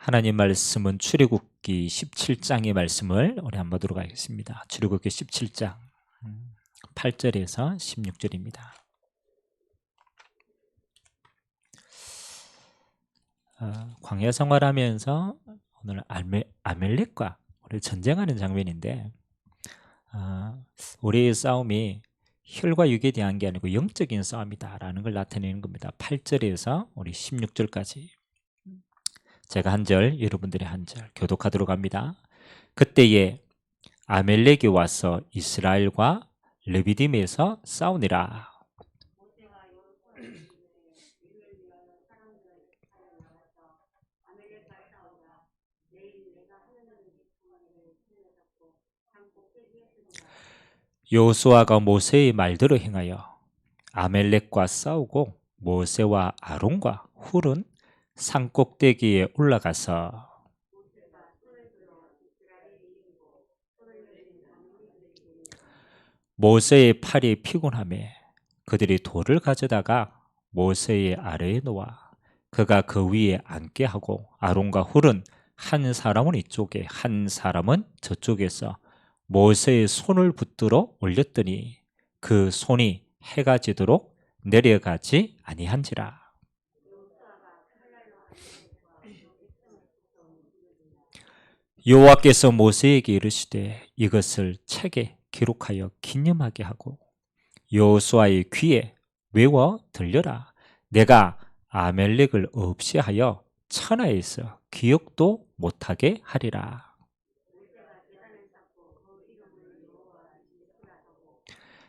하나님 말씀은 출애굽기 17장의 말씀을 우리 한번 보도록 하겠습니다. 출애굽기 17장 8절에서 16절입니다. 광야 생활하면서 오늘 아멜렉과 우리 전쟁하는 장면인데, 우리의 싸움이 혈과 육에 대한 게 아니고 영적인 싸움이다라는 걸 나타내는 겁니다. 8절에서 우리 16절까지 제가 한 절, 여러분들이 한 절 교독하도록 합니다. 그때에 아멜렉이 와서 이스라엘과 르비딤에서 싸우니라. 여호수아가 모세의 말대로 행하여 아멜렉과 싸우고 모세와 아론과 훌은 산꼭대기에 올라가서 모세의 팔이 피곤하매 그들이 돌을 가져다가 모세의 아래에 놓아 그가 그 위에 앉게 하고 아론과 훌은 한 사람은 이쪽에 한 사람은 저쪽에서 모세의 손을 붙들어 올렸더니 그 손이 해가 지도록 내려가지 아니한지라. 여호와께서 모세에게 이르시되 이것을 책에 기록하여 기념하게 하고 여호수아의 귀에 외워 들려라. 내가 아멜렉을 없이 하여 천하에서 기억도 못하게 하리라.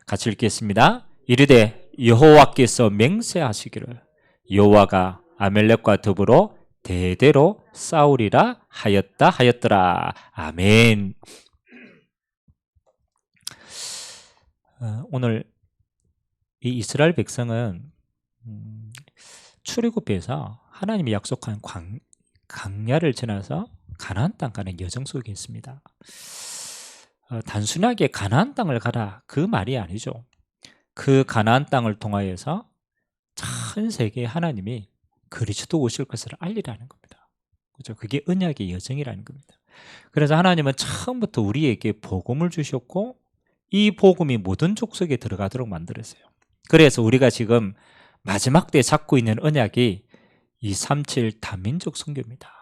같이 읽겠습니다. 이르되 여호와께서 맹세하시기를 여호와가 아멜렉과 더불어 대대로 싸우리라 하였더라. 아멘. 오늘 이 이스라엘 백성은 출애굽해서 하나님이 약속한 광야를 지나서 가나안 땅 가는 여정 속에 있습니다. 단순하게 가나안 땅을 가라 그 말이 아니죠. 그 가나안 땅을 통하여서 전 세계에 하나님이 그리스도 오실 것을 알리라는 겁니다. 그렇죠? 그게 언약의 여정이라는 겁니다. 그래서 하나님은 처음부터 우리에게 복음을 주셨고 이 복음이 모든 족속에 들어가도록 만들었어요. 그래서 우리가 지금 마지막 때 잡고 있는 언약이 237 다민족 선교입니다.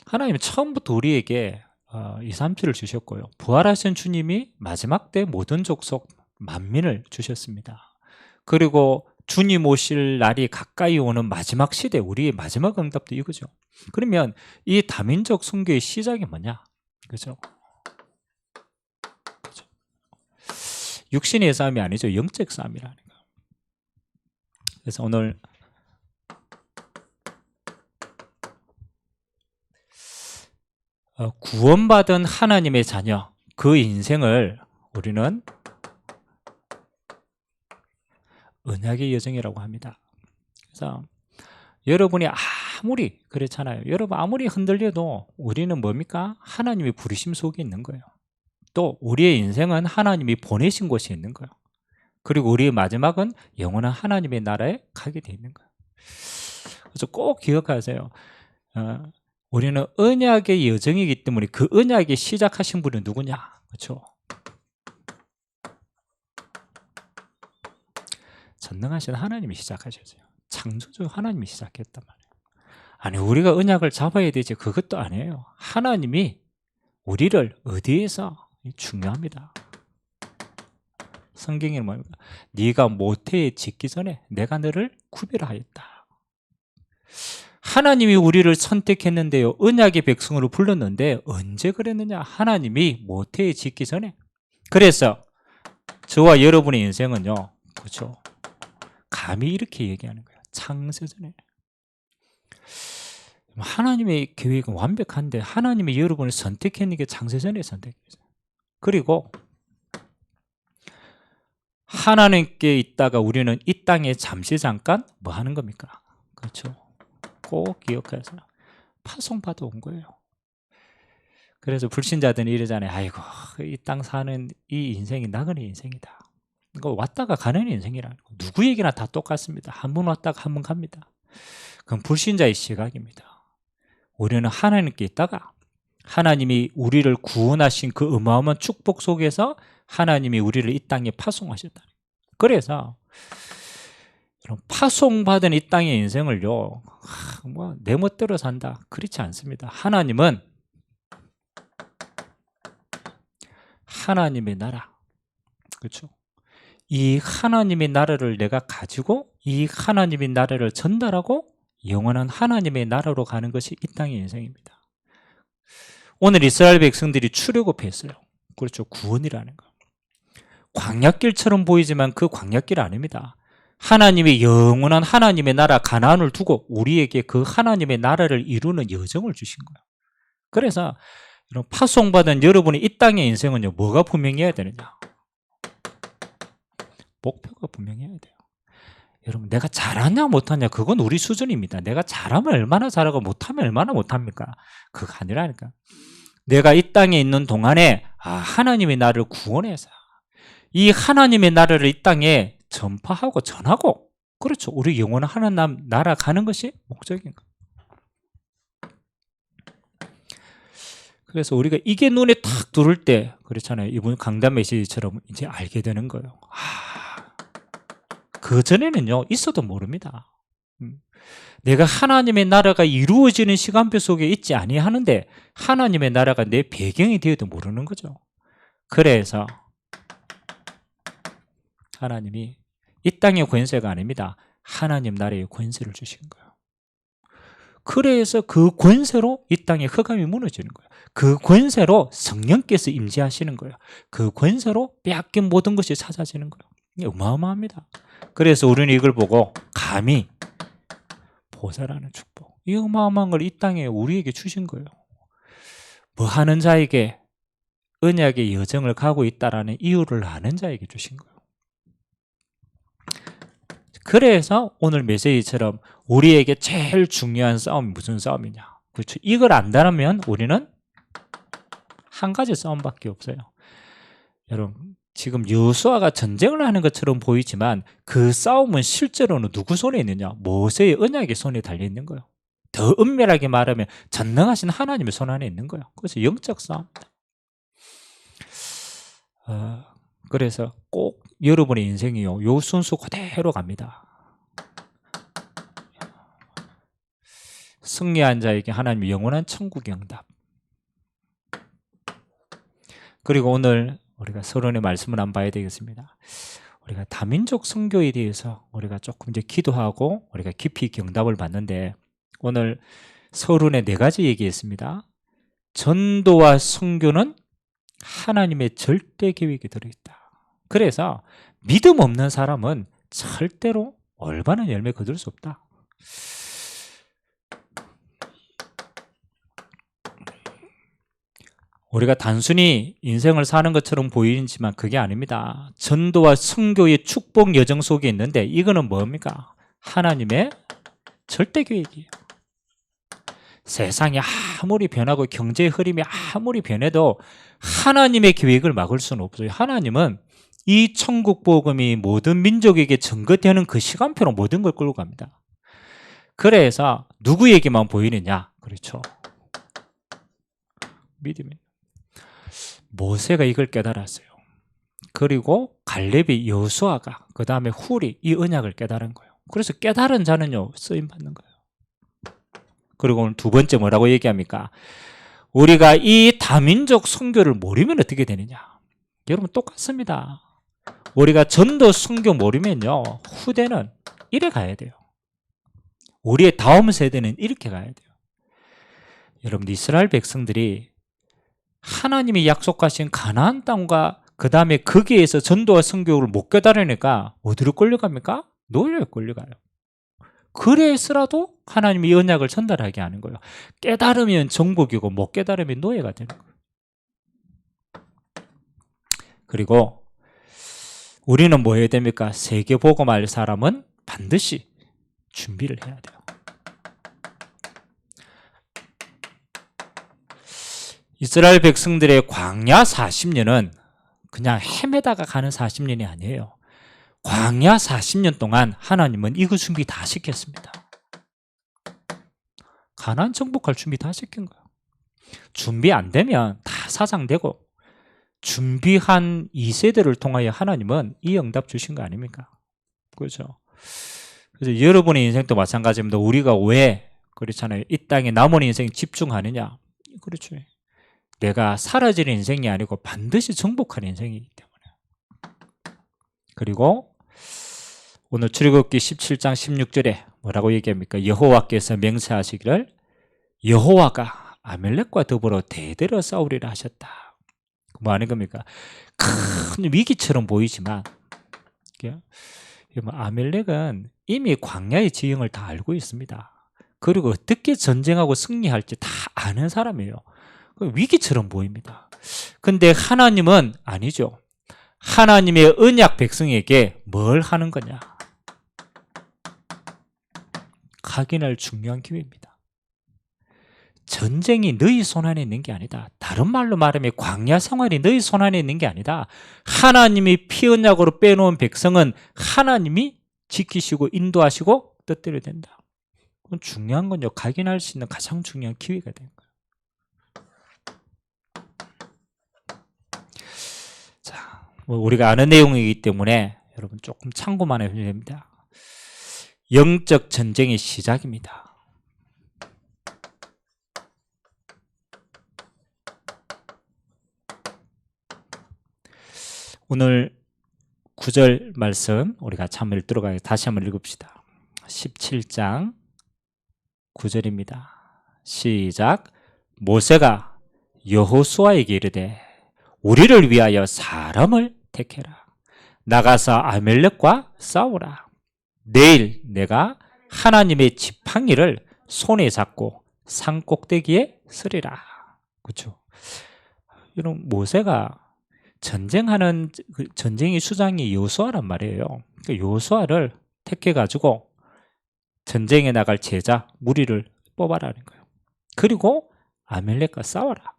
하나님은 처음부터 우리에게 237을 주셨고요. 부활하신 주님이 마지막 때 모든 족속 만민을 주셨습니다. 그리고 주님 오실 날이 가까이 오는 마지막 시대, 우리의 마지막 응답도 이거죠. 그러면 이 다민족 선교의 시작이 뭐냐? 그죠? 육신의 싸움이 아니죠. 영적 싸움이라는 거. 그래서 오늘 구원받은 하나님의 자녀, 그 인생을 우리는 언약의 여정이라고 합니다. 그래서 여러분이 아무리 그렇잖아요. 여러분 아무리 흔들려도 우리는 뭡니까? 하나님의 부르심 속에 있는 거예요. 또 우리의 인생은 하나님이 보내신 곳에 있는 거예요. 그리고 우리의 마지막은 영원한 하나님의 나라에 가게 돼 있는 거예요. 그래서 꼭 기억하세요. 우리는 언약의 여정이기 때문에 그 언약이 시작하신 분은 누구냐? 그렇죠? 전능하신 하나님이 시작하셨어요. 창조주 하나님이 시작했단 말이에요. 아니 우리가 언약을 잡아야 되지 그것도 아니에요. 하나님이 우리를 어디에서 중요합니다. 성경에는 뭡니까? 네가 모태에 짓기 전에 내가 너를 구별하였다. 하나님이 우리를 선택했는데요. 언약의 백성으로 불렀는데 언제 그랬느냐? 하나님이 모태에 짓기 전에. 그래서 저와 여러분의 인생은요. 그렇죠? 감히 이렇게 얘기하는 거예요. 창세전에. 하나님의 계획은 완벽한데 하나님이 여러분을 선택했는 게 창세전에 선택했어요. 그리고 하나님께 있다가 우리는 이 땅에 잠시 잠깐 뭐 하는 겁니까? 그렇죠? 꼭 기억하세요. 파송받아 온 거예요. 그래서 불신자들은 이러잖아요. 아이고, 이 땅 사는 이 인생이 나그네 인생이다. 이거 왔다가 가는 인생이라는 거. 누구에게나 다 똑같습니다. 한 번 왔다가 한 번 갑니다. 그건 불신자의 시각입니다. 우리는 하나님께 있다가 하나님이 우리를 구원하신 그 어마어마한 축복 속에서 하나님이 우리를 이 땅에 파송하셨다. 그래서 파송받은 이 땅의 인생을요, 내 멋대로 산다, 그렇지 않습니다. 하나님은 하나님의 나라, 그렇죠? 이 하나님의 나라를 내가 가지고 이 하나님의 나라를 전달하고 영원한 하나님의 나라로 가는 것이 이 땅의 인생입니다. 오늘 이스라엘 백성들이 출애굽했어요. 그렇죠. 구원이라는 거. 광야길처럼 보이지만 그 광야길 아닙니다. 하나님의 영원한 하나님의 나라 가나안을 두고 우리에게 그 하나님의 나라를 이루는 여정을 주신 거예요. 그래서 이런 파송받은 여러분의 이 땅의 인생은요, 뭐가 분명해야 되느냐? 목표가 분명해야 돼요. 여러분, 내가 잘하냐 못하냐 그건 우리 수준입니다. 내가 잘하면 얼마나 잘하고 못하면 얼마나 못합니까? 그거 아니라니까. 내가 이 땅에 있는 동안에 하나님의 나라를 구원해서 이 하나님의 나라를 이 땅에 전파하고 전하고, 그렇죠, 우리 영원한 하나님 나라 가는 것이 목적인 거예요. 그래서 우리가 이게 눈에 탁 들어올 때, 그렇잖아요, 이분 강단 메시지처럼 이제 알게 되는 거예요. 그전에는요 있어도 모릅니다. 내가 하나님의 나라가 이루어지는 시간표 속에 있지 아니하는데 하나님의 나라가 내 배경이 되어도 모르는 거죠. 그래서 하나님이 이 땅의 권세가 아닙니다. 하나님 나라의 권세를 주신 거예요. 그래서 그 권세로 이 땅의 흑암이 무너지는 거예요. 그 권세로 성령께서 임재하시는 거예요. 그 권세로 빼앗긴 모든 것이 찾아지는 거예요. 이게 어마어마합니다. 그래서 우리는 이걸 보고 감히 보살하는 축복, 이 어마어마한 걸 이 땅에 우리에게 주신 거예요. 뭐 하는 자에게 언약의 여정을 가고 있다라는 이유를 아는 자에게 주신 거예요. 그래서 오늘 메시지처럼 우리에게 제일 중요한 싸움이 무슨 싸움이냐, 그렇죠? 이걸 안다면 우리는 한 가지 싸움밖에 없어요. 여러분, 지금 여호수아가 전쟁을 하는 것처럼 보이지만 그 싸움은 실제로는 누구 손에 있느냐? 모세의 언약의 손에 달려있는 거예요. 더 엄밀하게 말하면 전능하신 하나님의 손 안에 있는 거예요. 그래서 영적 싸움입니다. 그래서 꼭 여러분의 인생이요, 요 순수 그대로 갑니다. 승리한 자에게 하나님의 영원한 천국의 응답. 그리고 오늘 우리가 서론의 말씀을 한번 봐야 되겠습니다. 우리가 다민족 선교에 대해서 우리가 조금 이제 기도하고 우리가 깊이 경답을 받는데, 오늘 서론에 4가지 얘기했습니다. 전도와 선교는 하나님의 절대 계획이 들어있다. 그래서 믿음 없는 사람은 절대로 올바른 열매 거둘 수 없다. 우리가 단순히 인생을 사는 것처럼 보이지만 그게 아닙니다. 전도와 선교의 축복 여정 속에 있는데 이거는 뭡니까? 하나님의 절대 계획이에요. 세상이 아무리 변하고 경제의 흐름이 아무리 변해도 하나님의 계획을 막을 수는 없어요. 하나님은 이 천국 복음이 모든 민족에게 전거되는 그 시간표로 모든 걸 끌고 갑니다. 그래서 누구에게만 보이느냐? 그렇죠, 믿음이. 모세가 이걸 깨달았어요. 그리고 갈렙이, 여호수아가, 그 다음에 훌이 이 언약을 깨달은 거예요. 그래서 깨달은 자는요 쓰임 받는 거예요. 그리고 오늘 2번째 뭐라고 얘기합니까? 우리가 이 다민족 선교를 모르면 어떻게 되느냐? 여러분 똑같습니다. 우리가 전도 선교 모르면요 후대는 이래 가야 돼요. 우리의 다음 세대는 이렇게 가야 돼요. 여러분, 이스라엘 백성들이 하나님이 약속하신 가나안 땅과 그 다음에 거기에서 전도와 선교를 못 깨달으니까 어디로 끌려갑니까? 노예로 끌려가요. 그래서라도 하나님이 언약을 전달하게 하는 거예요. 깨달으면 정복이고 못 깨달으면 노예가 되는 거예요. 그리고 우리는 뭐 해야 됩니까? 세계복음할 사람은 반드시 준비를 해야 돼요. 이스라엘 백성들의 광야 40년은 그냥 헤매다가 가는 40년이 아니에요. 광야 40년 동안 하나님은 이거 준비 다 시켰습니다. 가나안 정복할 준비 다 시킨 거예요. 준비 안 되면 다 사장되고, 준비한 2세대를 통하여 하나님은 이 응답 주신 거 아닙니까? 그렇죠? 그래서 여러분의 인생도 마찬가지입니다. 우리가 왜 그렇잖아요. 이 땅에 남은 인생 집중하느냐? 그렇죠. 내가 사라질 인생이 아니고 반드시 정복할 인생이기 때문에. 그리고 오늘 출애굽기 17장 16절에 뭐라고 얘기합니까? 여호와께서 맹세하시기를 여호와가 아멜렉과 더불어 대대로 싸우리라 하셨다. 뭐 하는 겁니까? 큰 위기처럼 보이지만 아멜렉은 이미 광야의 지형을 다 알고 있습니다. 그리고 어떻게 전쟁하고 승리할지 다 아는 사람이에요. 위기처럼 보입니다. 근데 하나님은 아니죠. 하나님의 언약 백성에게 뭘 하는 거냐? 각인할 중요한 기회입니다. 전쟁이 너희 손안에 있는 게 아니다. 다른 말로 말하면 광야 생활이 너희 손안에 있는 게 아니다. 하나님이 피 언약으로 빼놓은 백성은 하나님이 지키시고 인도하시고 뜻대로 된다. 그건 중요한 건요. 각인할 수 있는 가장 중요한 기회가 되는 거예요. 자, 우리가 아는 내용이기 때문에 여러분 조금 참고만 해주셔야 됩니다. 영적 전쟁의 시작입니다. 오늘 9절 말씀 우리가 한번 들어가서 다시 한번 읽읍시다. 17장 9절입니다. 시작. 모세가 여호수아에게 이르되 우리를 위하여 사람을 택해라. 나가서 아멜렉과 싸우라. 내일 내가 하나님의 지팡이를 손에 잡고 산 꼭대기에 서리라. 그렇죠? 여러분, 모세가 전쟁하는 전쟁의 수장이 여호수아란 말이에요. 그러니까 여호수아를 택해 가지고 전쟁에 나갈 제자 무리를 뽑아라는 거예요. 그리고 아멜렉과 싸워라.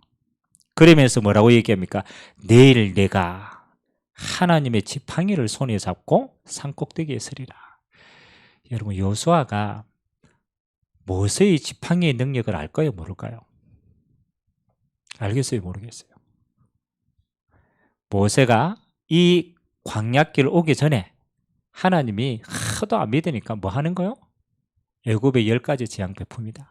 그러면서 뭐라고 얘기합니까? 내일 내가 하나님의 지팡이를 손에 잡고 산 꼭대기에 서리라. 여러분, 여호수아가 모세의 지팡이의 능력을 알까요? 모를까요? 알겠어요? 모르겠어요? 모세가 이 광야길을 오기 전에 하나님이 하도 안 믿으니까 뭐 하는 거요? 애굽의 10가지 재앙 베풉니다.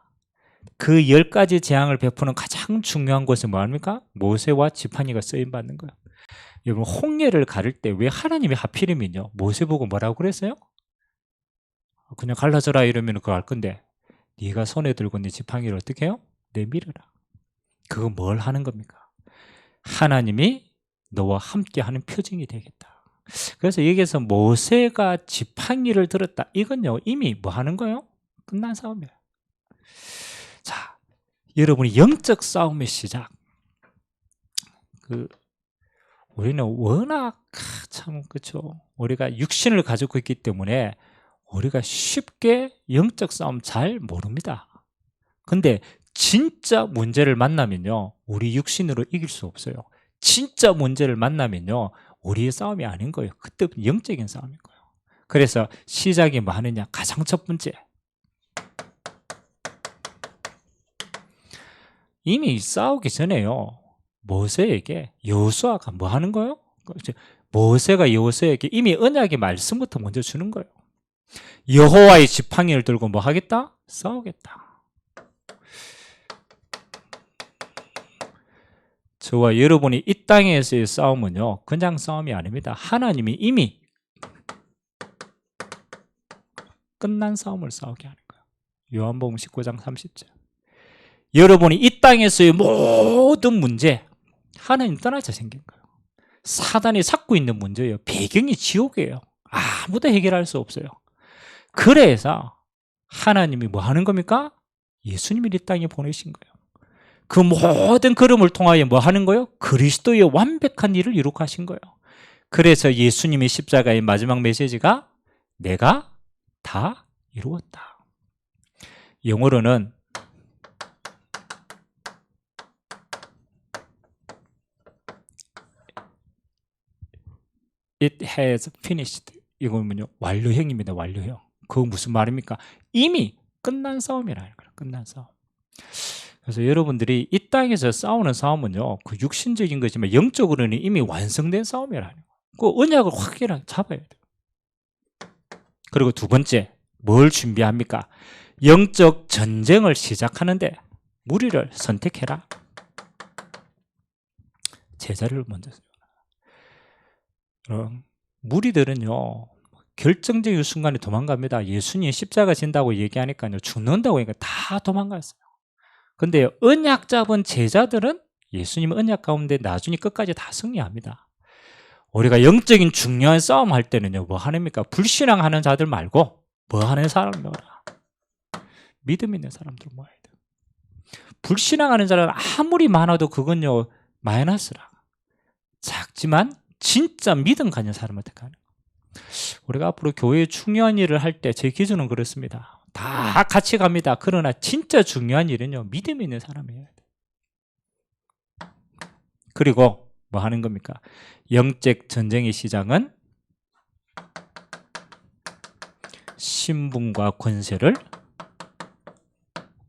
그 10가지 재앙을 베푸는 가장 중요한 것은 뭐합니까? 모세와 지팡이가 쓰임받는 거예요. 여러분, 홍해를 가를 때 왜 하나님이 하필이면요 모세 보고 뭐라고 그랬어요? 그냥 갈라져라 이러면 그거 할 건데 네가 손에 들고 네 지팡이를 어떻게 해요? 내밀어라. 그거 뭘 하는 겁니까? 하나님이 너와 함께하는 표징이 되겠다. 그래서 여기에서 모세가 지팡이를 들었다. 이건요 이미 뭐 하는 거예요? 끝난 싸움이에요. 자, 여러분이 영적 싸움의 시작. 우리는 워낙 참 그렇죠. 우리가 육신을 가지고 있기 때문에 우리가 쉽게 영적 싸움 잘 모릅니다. 근데 진짜 문제를 만나면요 우리 육신으로 이길 수 없어요. 진짜 문제를 만나면요 우리의 싸움이 아닌 거예요. 그때부터 영적인 싸움인 거예요. 그래서 시작이 뭐 하느냐? 가장 첫 번째, 이미 싸우기 전에요 모세에게 여호수아가 뭐 하는 거예요? 모세가 여호수아에게 이미 언약의 말씀부터 먼저 주는 거예요. 여호와의 지팡이를 들고 뭐 하겠다? 싸우겠다. 저와 여러분이 이 땅에서의 싸움은요 그냥 싸움이 아닙니다. 하나님이 이미 끝난 싸움을 싸우게 하는 거예요. 요한복음 19장 30절. 여러분이 이 땅에서의 모든 문제 하나님 떠나서 생긴 거예요. 사단이 쌓고 있는 문제예요. 배경이 지옥이에요. 아무도 해결할 수 없어요. 그래서 하나님이 뭐 하는 겁니까? 예수님을 이 땅에 보내신 거예요. 그 모든 걸음을 통하여 뭐 하는 거예요? 그리스도의 완벽한 일을 이루고 하신 거예요. 그래서 예수님의 십자가의 마지막 메시지가 내가 다 이루었다. 영어로는 It has finished. 이거는요 완료형입니다. 완료형. 그거 무슨 말입니까? 이미 끝난 싸움이라는 거예요. 끝난 싸움. 그래서 여러분들이 이 땅에서 싸우는 싸움은요 그 육신적인 거지만 영적으로는 이미 완성된 싸움이라는 거예요. 그 언약을 확실하게 잡아야 돼요. 그리고 두 번째 뭘 준비합니까? 영적 전쟁을 시작하는데 무리를 선택해라. 제자를 먼저 무리들은요 결정적인 순간에 도망갑니다. 예수님 십자가 진다고 얘기하니까요 죽는다고 하니까 다 도망갔어요. 근데 언약 잡은 제자들은 예수님 언약 가운데 나중에 끝까지 다 승리합니다. 우리가 영적인 중요한 싸움 할 때는요 뭐 하십니까? 불신앙하는 자들 말고 뭐 하는 사람 모아라. 믿음 있는 사람들 모아야 돼요. 불신앙하는 자는 아무리 많아도 그건요 마이너스라. 작지만 진짜 믿음 가진 사람을 택하는 거예요. 우리가 앞으로 교회에 중요한 일을 할 때 제 기준은 그렇습니다. 다 같이 갑니다. 그러나 진짜 중요한 일은요 믿음 있는 사람이에요. 그리고 뭐 하는 겁니까? 영적 전쟁의 시작은 신분과 권세를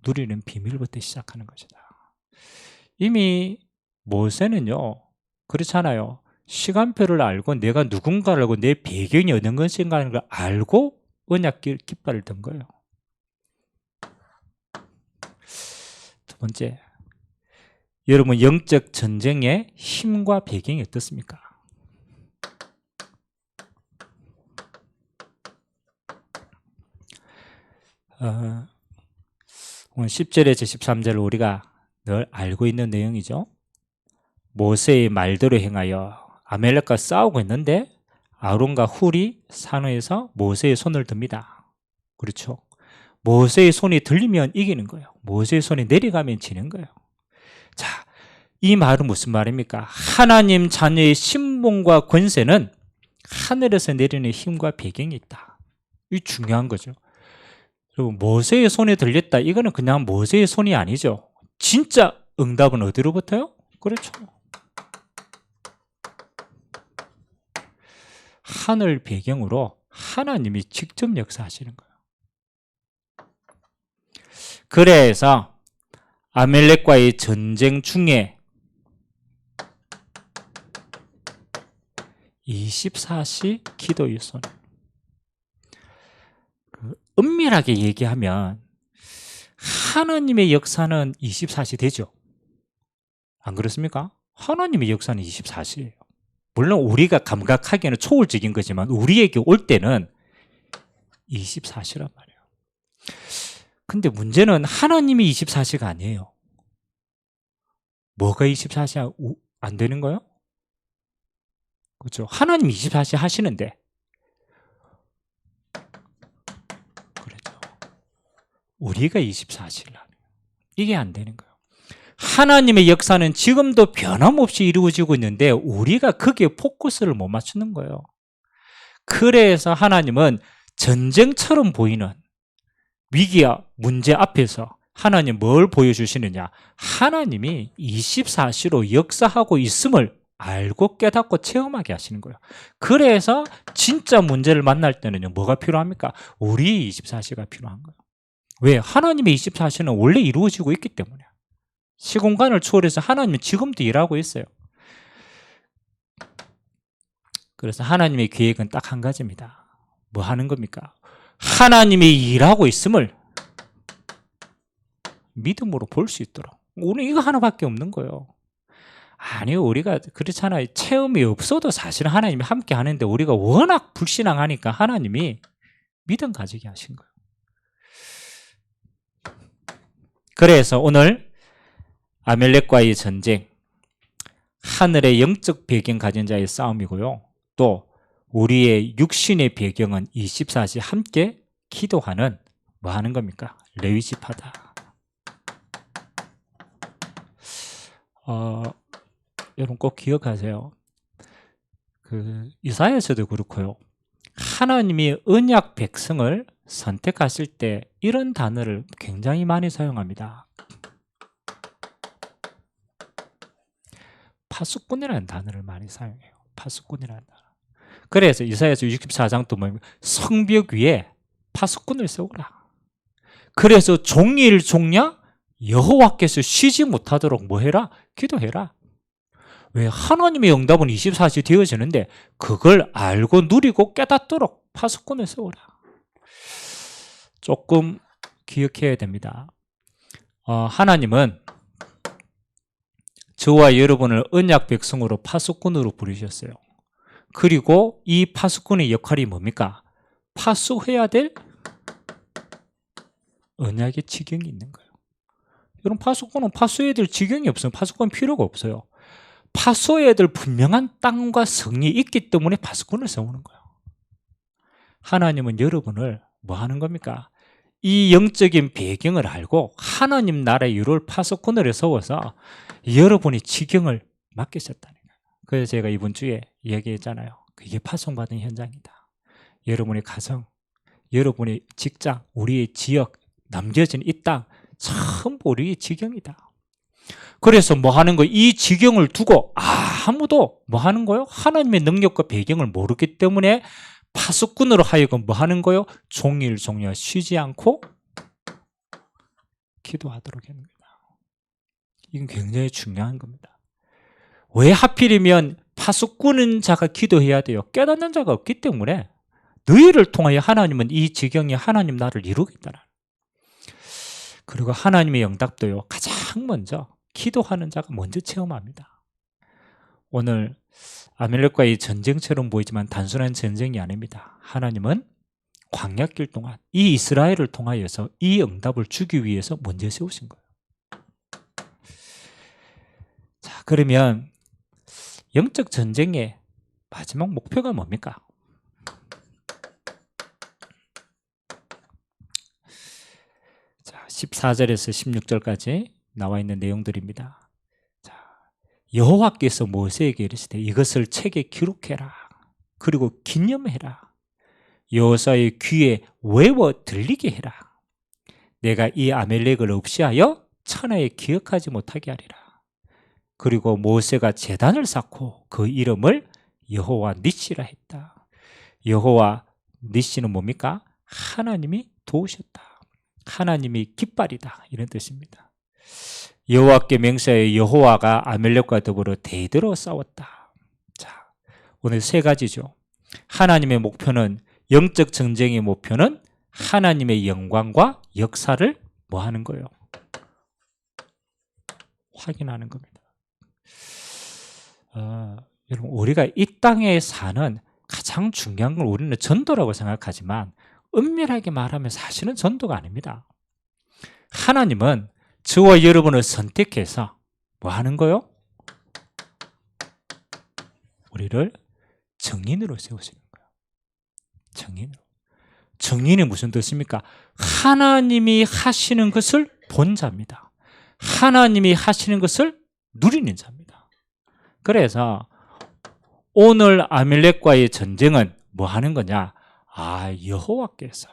누리는 비밀부터 시작하는 것이다. 이미 모세는요 그렇잖아요. 시간표를 알고 내가 누군가를 알고 내 배경이 어떤 것인가 하는 걸 알고 언약 깃발을 든 거예요. 두 번째, 여러분 영적 전쟁의 힘과 배경이 어떻습니까? 오늘 10절에서 13절을 우리가 늘 알고 있는 내용이죠. 모세의 말대로 행하여 아멜렉과 싸우고 있는데 아론과 훌이 산에서 모세의 손을 듭니다. 그렇죠? 모세의 손이 들리면 이기는 거예요. 모세의 손이 내려가면 지는 거예요. 자, 이 말은 무슨 말입니까? 하나님 자녀의 신분과 권세는 하늘에서 내리는 힘과 배경이 있다. 이 중요한 거죠. 그리고 모세의 손에 들렸다. 이거는 그냥 모세의 손이 아니죠. 진짜 응답은 어디로부터요? 그렇죠. 하늘 배경으로 하나님이 직접 역사하시는 거예요. 그래서 아멜렉과의 전쟁 중에 24시 기도의 손. 엄밀하게 얘기하면 하나님의 역사는 24시 되죠. 안 그렇습니까? 하나님의 역사는 24시예요. 물론 우리가 감각하기에는 초월적인 거지만 우리에게 올 때는 24시란 말이에요. 근데 문제는 하나님이 24시가 아니에요. 뭐가 24시가 안 되는 거예요? 그렇죠. 하나님 24시 하시는데 그렇죠. 우리가 24시를 하는 이게 안 되는 거예요. 하나님의 역사는 지금도 변함없이 이루어지고 있는데 우리가 거기에 포커스를 못 맞추는 거예요. 그래서 하나님은 전쟁처럼 보이는 위기와 문제 앞에서 하나님 뭘 보여주시느냐? 하나님이 24시로 역사하고 있음을 알고 깨닫고 체험하게 하시는 거예요. 그래서 진짜 문제를 만날 때는요 뭐가 필요합니까? 우리 24시가 필요한 거예요. 왜? 하나님의 24시는 원래 이루어지고 있기 때문에 시공간을 초월해서 하나님은 지금도 일하고 있어요. 그래서 하나님의 계획은 딱 한 가지입니다. 뭐 하는 겁니까? 하나님이 일하고 있음을 믿음으로 볼 수 있도록. 우리는 이거 하나밖에 없는 거예요. 아니요, 우리가 그렇잖아요. 체험이 없어도 사실은 하나님이 함께 하는데 우리가 워낙 불신앙하니까 하나님이 믿음 가지게 하신 거예요. 그래서 오늘 아멜렉과의 전쟁, 하늘의 영적 배경 가진 자의 싸움이고요. 또 우리의 육신의 배경은 24시 함께 기도하는 뭐 하는 겁니까? 레위집하다. 여러분 꼭 기억하세요. 이사야서도 그렇고요. 하나님이 언약 백성을 선택하실 때 이런 단어를 굉장히 많이 사용합니다. 파수꾼이라는 단어를 많이 사용해요. 파수꾼이라는 단어. 그래서 이사야서 64장도 뭡니까? 성벽 위에 파수꾼을 세우라. 그래서 종일 종야 여호와께서 쉬지 못하도록 뭐 해라? 기도해라. 왜? 하나님의 응답은 24시 되어지는데 그걸 알고 누리고 깨닫도록 파수꾼을 세우라. 조금 기억해야 됩니다. 하나님은 저와 여러분을 언약 백성으로 파수꾼으로 부르셨어요. 그리고 이 파수꾼의 역할이 뭡니까? 파수해야 될 언약의 지경이 있는 거예요. 여러분, 파수꾼은 파수해야 될 지경이 없어요. 파수꾼 필요가 없어요. 파수해야 될 분명한 땅과 성이 있기 때문에 파수꾼을 세우는 거예요. 하나님은 여러분을 뭐 하는 겁니까? 이 영적인 배경을 알고 하나님 나라의 유를 파수꾼으로 세워서 여러분이 지경을 맡기셨다는 거예요. 그래서 제가 이번 주에 얘기했잖아요. 이게 파송받은 현장이다. 여러분의 가정, 여러분의 직장, 우리의 지역, 남겨진 이 땅 전부 우리의 지경이다. 그래서 뭐 하는 거예요? 이 지경을 두고 아무도 뭐 하는 거예요? 하나님의 능력과 배경을 모르기 때문에 파수꾼으로 하여금 뭐 하는 거예요? 종일 종야 쉬지 않고 기도하도록 하는 겁니다. 이건 굉장히 중요한 겁니다. 왜 하필이면 파수꾼인 자가 기도해야 돼요? 깨닫는 자가 없기 때문에 너희를 통하여 하나님은 이 지경에 하나님 나라를 이루겠다는. 그리고 하나님의 응답도요, 가장 먼저 기도하는 자가 먼저 체험합니다. 오늘 아멜렉과의 전쟁처럼 보이지만 단순한 전쟁이 아닙니다. 하나님은 광야길 동안 이 이스라엘을 통하여서 이 응답을 주기 위해서 먼저 세우신 거예요. 자, 그러면 영적 전쟁의 마지막 목표가 뭡니까? 자, 14절에서 16절까지 나와 있는 내용들입니다. 자, 여호와께서 모세에게 이르시되 이것을 책에 기록해라. 그리고 기념해라. 여호사의 귀에 외워 들리게 해라. 내가 이 아멜렉을 없이하여 천하에 기억하지 못하게 하리라. 그리고 모세가 제단을 쌓고 그 이름을 여호와 니시라 했다. 여호와 니시는 뭡니까? 하나님이 도우셨다. 하나님이 깃발이다. 이런 뜻입니다. 여호와께 맹세하여 여호와가 아멜렉과 더불어 대대로 싸웠다. 자, 오늘 세 가지죠. 하나님의 목표는, 영적 전쟁의 목표는 하나님의 영광과 역사를 뭐 하는 거예요? 확인하는 겁니다. 여러분, 우리가 이 땅에 사는 가장 중요한 걸 우리는 전도라고 생각하지만 엄밀하게 말하면 사실은 전도가 아닙니다. 하나님은 저와 여러분을 선택해서 뭐 하는 거요? 우리를 증인으로 세우시는 거예요. 증인으로. 증인이 무슨 뜻입니까? 하나님이 하시는 것을 본 자입니다. 하나님이 하시는 것을 누리는 자입니다. 그래서 오늘 아멜렉과의 전쟁은 뭐 하는 거냐? 여호와께서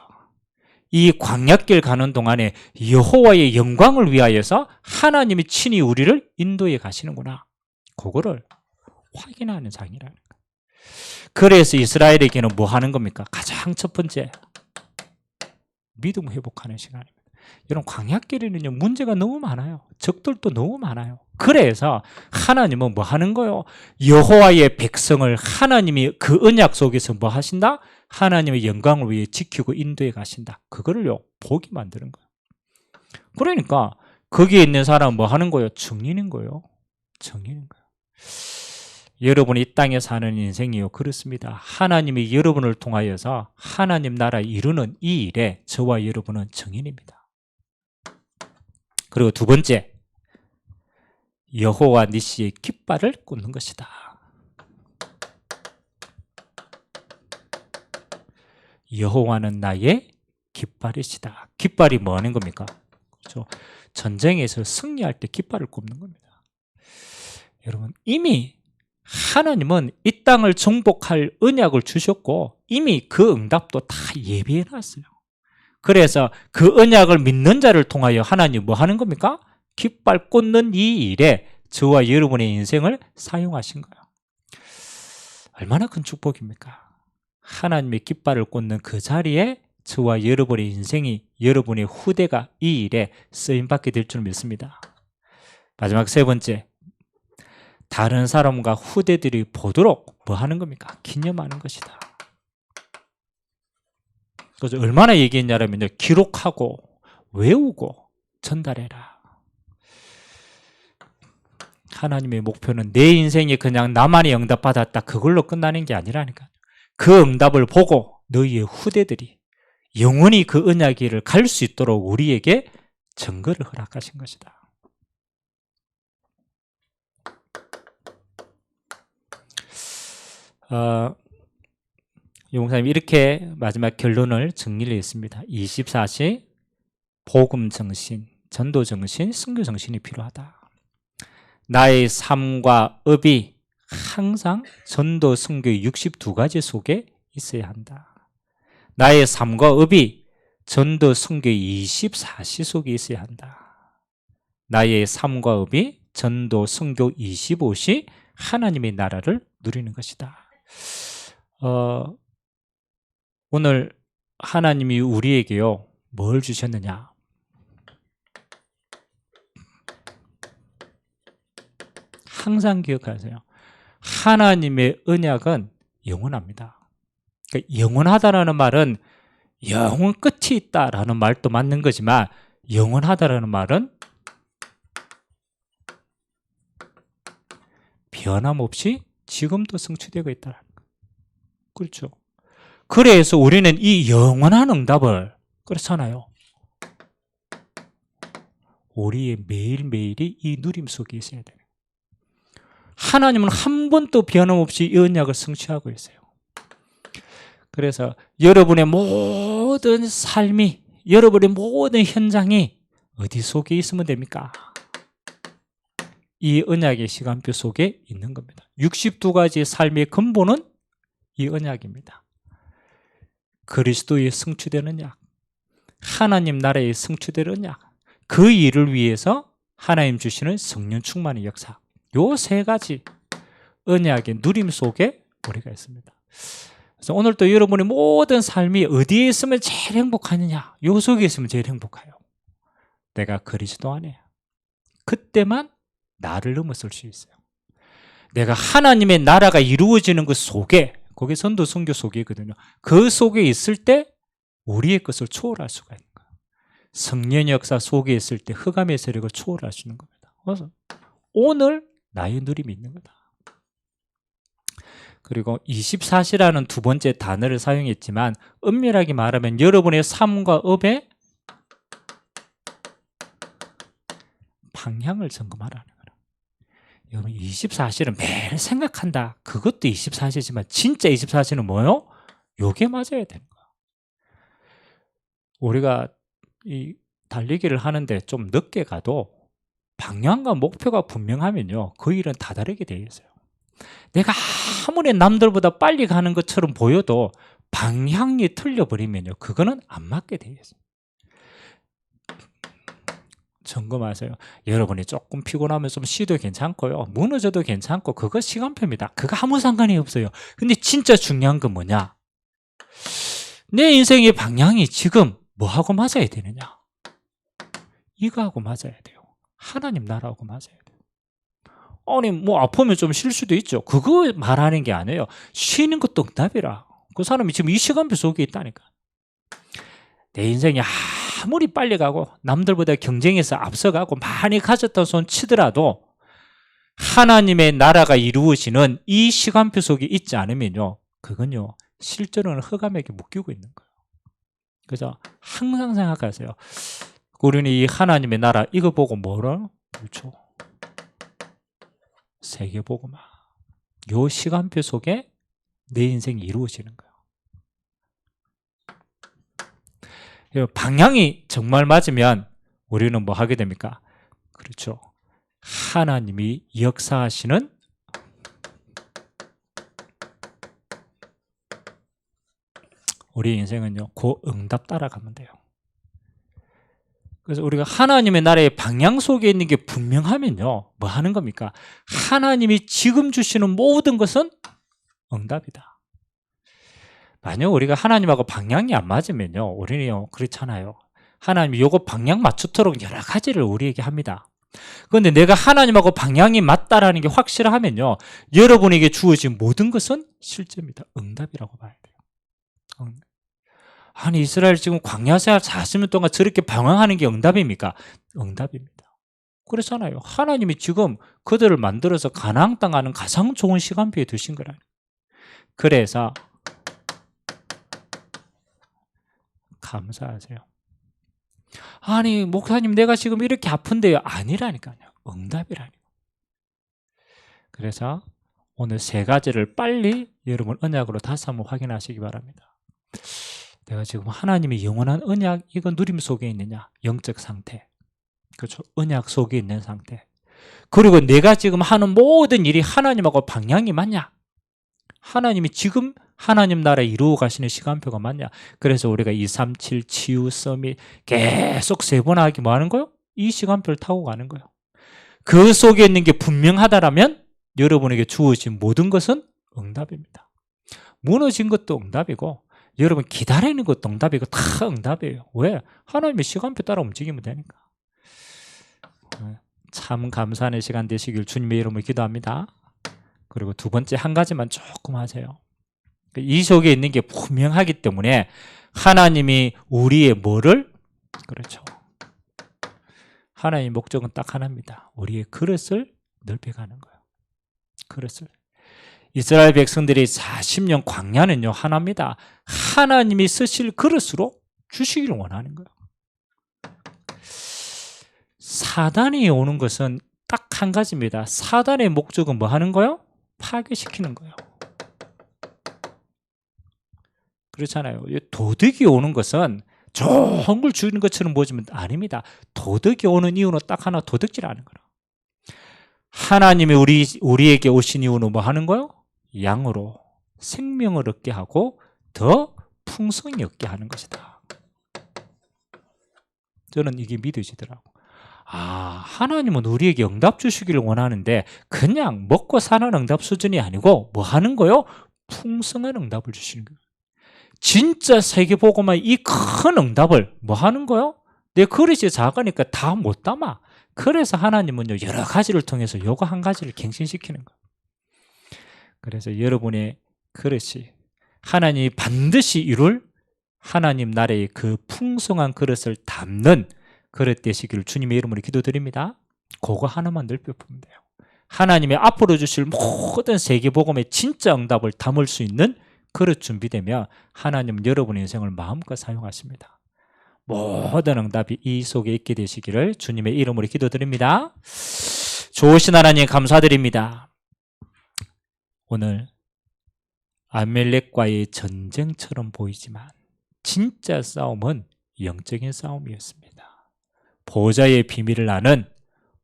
이 광야길 가는 동안에 여호와의 영광을 위하여서 하나님이 친히 우리를 인도해 가시는구나. 그거를 확인하는 장이라는 거예요. 그래서 이스라엘에게는 뭐 하는 겁니까? 가장 첫 번째, 믿음 회복하는 시간입니다. 여러분, 광야길에는요, 문제가 너무 많아요. 적들도 너무 많아요. 그래서 하나님은 뭐 하는 거예요? 여호와의 백성을 하나님이 그 언약 속에서 뭐 하신다? 하나님의 영광을 위해 지키고 인도해 가신다. 그거를요, 보게 만드는 거예요. 그러니까 거기에 있는 사람은 뭐 하는 거예요? 증인인 거예요. 증인인 거예요. 여러분이 이 땅에 사는 인생이요, 그렇습니다. 하나님이 여러분을 통하여서 하나님 나라 이루는 이 일에 저와 여러분은 증인입니다. 그리고 두 번째, 여호와 니시의 깃발을 꽂는 것이다. 여호와는 나의 깃발이시다. 깃발이 뭐 하는 겁니까? 그렇죠? 전쟁에서 승리할 때 깃발을 꼽는 겁니다. 여러분, 이미 하나님은 이 땅을 정복할 언약을 주셨고 이미 그 응답도 다 예비해 놨어요. 그래서 그 언약을 믿는 자를 통하여 하나님 뭐 하는 겁니까? 깃발 꽂는 이 일에 저와 여러분의 인생을 사용하신 거예요. 얼마나 큰 축복입니까? 하나님의 깃발을 꽂는 그 자리에 저와 여러분의 인생이, 여러분의 후대가 이 일에 쓰임받게 될 줄 믿습니다. 마지막 세 번째, 다른 사람과 후대들이 보도록 뭐 하는 겁니까? 기념하는 것이다. 그래서 얼마나 얘기했냐면요, 기록하고 외우고 전달해라. 하나님의 목표는 내 인생이 그냥 나만이 응답받았다 그걸로 끝나는 게 아니라니까요. 그 응답을 보고 너희의 후대들이 영원히 그 언약길을 갈 수 있도록 우리에게 증거를 허락하신 것이다. 용사님 이렇게 마지막 결론을 정리를 했습니다. 24시 복음 정신, 전도 정신, 선교 정신이 필요하다. 나의 삶과 업이 항상 전도 선교의 62가지 속에 있어야 한다. 나의 삶과 업이 전도 선교의 24시 속에 있어야 한다. 나의 삶과 업이 전도 선교 25시 하나님의 나라를 누리는 것이다. 오늘 하나님이 우리에게요 뭘 주셨느냐? 항상 기억하세요. 하나님의 언약은 영원합니다. 그러니까 영원하다라는 말은 영원 끝이 있다라는 말도 맞는 거지만, 영원하다라는 말은 변함없이 지금도 성취되고 있다는 거예요. 그렇죠? 그래서 우리는 이 영원한 응답을, 그렇잖아요, 우리의 매일매일이 이 누림 속에 있어야 돼요. 하나님은 한 번도 변함없이 이 언약을 성취하고 있어요. 그래서 여러분의 모든 삶이, 여러분의 모든 현장이 어디 속에 있으면 됩니까? 이 언약의 시간표 속에 있는 겁니다. 62가지의 삶의 근본은 이 언약입니다. 그리스도의 성취된 언약, 하나님 나라의 성취된 언약, 그 일을 위해서 하나님 주시는 성령 충만의 역사, 요 세 가지 언약의 누림 속에 우리가 있습니다. 그래서 오늘 또 여러분의 모든 삶이 어디에 있으면 제일 행복하느냐? 요 속에 있으면 제일 행복해요. 내가 그리스도 안에, 그때만 나를 넘어설 수 있어요. 내가 하나님의 나라가 이루어지는 그 속에, 거기 선도 선교 속이거든요. 그 속에 있을 때 우리의 것을 초월할 수가 있는 거예요. 성령의 역사 속에 있을 때 흑암의 세력을 초월할 수 있는 겁니다. 그래서 오늘 나의 누림이 있는 거다. 그리고 24시라는 두 번째 단어를 사용했지만 엄밀하게 말하면 여러분의 삶과 업의 방향을 점검하라는 거예요. 여러분 24시는 매일 생각한다, 그것도 24시지만 진짜 24시는 뭐예요? 요게 맞아야 되는 거예요. 우리가 이 달리기를 하는데 좀 늦게 가도 방향과 목표가 분명하면요 그 일은 다 다르게 되어 있어요. 내가 아무리 남들보다 빨리 가는 것처럼 보여도 방향이 틀려버리면요 그거는 안 맞게 되어 있어요. 점검하세요. 여러분이 조금 피곤하면 좀 쉬도 괜찮고요, 무너져도 괜찮고, 그거 시간표입니다. 그거 아무 상관이 없어요. 근데 진짜 중요한 건 뭐냐? 내 인생의 방향이 지금 뭐하고 맞아야 되느냐? 이거하고 맞아야 돼요. 하나님 나라하고 맞아야 돼요. 아니 뭐 아프면 좀 쉴 수도 있죠. 그거 말하는 게 아니에요. 쉬는 것도 응답이라. 그 사람이 지금 이 시간표 속에 있다니까. 내 인생이 아무리 빨리 가고 남들보다 경쟁에서 앞서가고 많이 가졌다 손 치더라도 하나님의 나라가 이루어지는 이 시간표 속에 있지 않으면요 그건요 실제로는 흑암에게 묶이고 있는 거예요. 그래서 항상 생각하세요. 우리는 이 하나님의 나라 이거 보고 뭐라? 그렇죠. 세계복음화. 요 시간표 속에 내 인생이 이루어지는 거예요. 방향이 정말 맞으면 우리는 뭐 하게 됩니까? 그렇죠. 하나님이 역사하시는 우리 인생은요 그 응답 따라가면 돼요. 그래서 우리가 하나님의 나라의 방향 속에 있는 게 분명하면요 뭐 하는 겁니까? 하나님이 지금 주시는 모든 것은 응답이다. 만약 우리가 하나님하고 방향이 안 맞으면요, 우리는요 그렇잖아요. 하나님이 요거 방향 맞추도록 여러 가지를 우리에게 합니다. 그런데 내가 하나님하고 방향이 맞다라는 게 확실하면요, 여러분에게 주어진 모든 것은 실제입니다. 응답이라고 봐야 돼요. 아니 이스라엘 지금 광야 생활 40년 동안 저렇게 방황하는 게 응답입니까? 응답입니다. 그렇잖아요. 하나님이 지금 그들을 만들어서 가나안 땅 가는 가장 좋은 시간표에 두신 거라요. 그래서 감사하세요. 아니 목사님 내가 지금 이렇게 아픈데요. 아니라니까요. 응답이라니까요. 그래서 오늘 세 가지를 빨리 여러분 언약으로 다시 한번 확인하시기 바랍니다. 내가 지금 하나님의 영원한 언약 이거 누림 속에 있느냐? 영적 상태. 그렇죠. 언약 속에 있는 상태. 그리고 내가 지금 하는 모든 일이 하나님하고 방향이 맞냐? 하나님이 지금 하나님 나라 이루어 가시는 시간표가 맞냐? 그래서 우리가 237 치유 서밋 계속 세 번 하기 뭐 하는 거요? 이 시간표를 타고 가는 거예요. 그 속에 있는 게 분명하다라면 여러분에게 주어진 모든 것은 응답입니다. 무너진 것도 응답이고 여러분 기다리는 것도 응답이고 다 응답이에요. 왜? 하나님의 시간표 따라 움직이면 되니까. 참 감사하는 시간 되시길 주님의 이름으로 기도합니다. 그리고 두 번째 한 가지만 조금 하세요. 이 속에 있는 게 분명하기 때문에 하나님이 우리의 뭐를? 그렇죠. 하나님의 목적은 딱 하나입니다. 우리의 그릇을 넓혀가는 거예요. 그릇을. 이스라엘 백성들이 40년 광야는요 하나입니다. 하나님이 쓰실 그릇으로 주시기를 원하는 거예요. 사단이 오는 것은 딱 한 가지입니다. 사단의 목적은 뭐 하는 거예요? 파괴시키는 거예요. 그렇잖아요. 도둑이 오는 것은 좋은 걸 주는 것처럼 보이지만 아닙니다. 도둑이 오는 이유는 딱 하나, 도둑질하는 거예요. 하나님이 우리에게 오신 이유는 뭐 하는 거예요? 양으로 생명을 얻게 하고 더 풍성히 얻게 하는 것이다. 저는 이게 믿어지더라고요. 하나님은 우리에게 응답 주시기를 원하는데 그냥 먹고 사는 응답 수준이 아니고 뭐 하는 거요? 풍성한 응답을 주시는 거예요. 진짜 세계보고만 이 큰 응답을 뭐 하는 거요? 내 그릇이 작으니까 다 못 담아. 그래서 하나님은요 여러 가지를 통해서 요거 한 가지를 갱신시키는 거예요. 그래서 여러분의 그릇이 하나님이 반드시 이룰 하나님 나라의 그 풍성한 그릇을 담는 그릇 되시기를 주님의 이름으로 기도드립니다. 그거 하나만 넓혀보면 돼요. 하나님이 앞으로 주실 모든 세계복음의 진짜 응답을 담을 수 있는 그릇 준비되면 하나님은 여러분의 인생을 마음껏 사용하십니다. 모든 응답이 이 속에 있게 되시기를 주님의 이름으로 기도드립니다. 좋으신 하나님 감사드립니다. 오늘 아멜렉과의 전쟁처럼 보이지만 진짜 싸움은 영적인 싸움이었습니다. 보좌의 비밀을 아는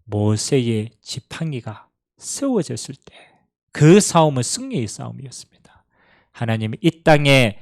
모세의 지팡이가 세워졌을 때 그 싸움은 승리의 싸움이었습니다. 하나님 이 땅에